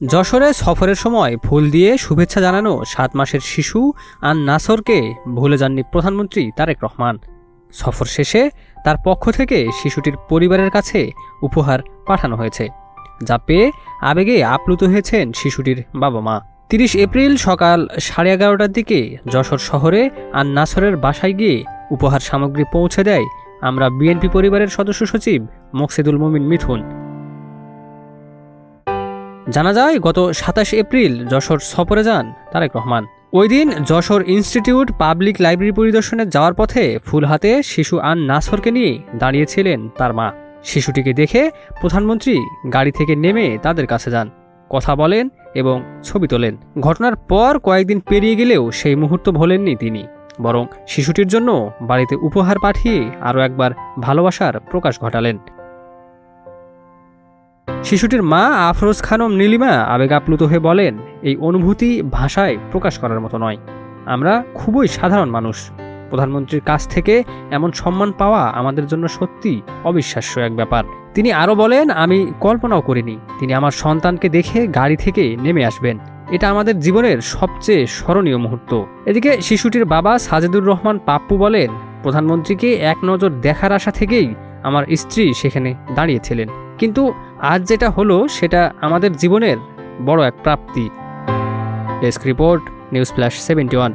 যশোরে সফরের সময় ফুল দিয়ে শুভেচ্ছা জানানো 7 মাসের শিশু আন নাসরকে ভুলে যাননি প্রধানমন্ত্রী তারেক রহমান। সফর শেষে তার পক্ষ থেকে শিশুটির পরিবারের কাছে উপহার পাঠানো হয়েছে, যা পেয়ে আবেগে আপ্লুত হয়েছেন শিশুটির বাবা মা। 30 এপ্রিল সকাল 11:30টার দিকে যশোর শহরে আন নাসরের বাসায় গিয়ে উপহার সামগ্রী পৌঁছে দেয় আমরা বিএনপি পরিবারের সদস্য সচিব মোকসেদুল মুমিন মিথুন। জানা যায়, গত 27 এপ্রিল যশোর সফরে যান তারেক রহমান। ওই দিন যশোর ইনস্টিটিউট পাবলিক লাইব্রেরি পরিদর্শনে যাওয়ার পথে ফুল হাতে শিশু আন নাসরকে নিয়ে দাঁড়িয়েছিলেন তার মা। শিশুটিকে দেখে প্রধানমন্ত্রী গাড়ি থেকে নেমে তাদের কাছে যান, কথা বলেন এবং ছবি তোলেন। ঘটনার পর কয়েকদিন পেরিয়ে গেলেও সেই মুহূর্ত ভোলেননি তিনি, বরং শিশুটির জন্য বাড়িতে উপহার পাঠিয়ে আরও একবার ভালোবাসার প্রকাশ ঘটালেন। শিশুটির মা আফরোজ খানম নীলিমা আবেগ আপ্লুত হয়ে বলেন, এই অনুভূতি ভাষায় প্রকাশ করার মতো নয়। আমরা খুবই সাধারণ মানুষ। প্রধানমন্ত্রীর কাছ থেকে এমন সম্মান পাওয়া আমাদের জন্য সত্যি অবিশ্বাস্য এক ব্যাপার। তিনি আরও বলেন, আমি কল্পনাও করিনি তিনি আমার সন্তানকে দেখে গাড়ি থেকে নেমে আসবেন। এটা আমাদের জীবনের সবচেয়ে স্মরণীয় মুহূর্ত। এদিকে শিশুটির বাবা সাজেদুর রহমান পাপ্পু বলেন, প্রধানমন্ত্রীকে এক নজর দেখার আশা থেকেই আমার স্ত্রী সেখানে দাঁড়িয়েছিলেন, কিন্তু আজ যেটা হলো সেটা আমাদের জীবনের বড় এক প্রাপ্তি। Desk report, news flash 71।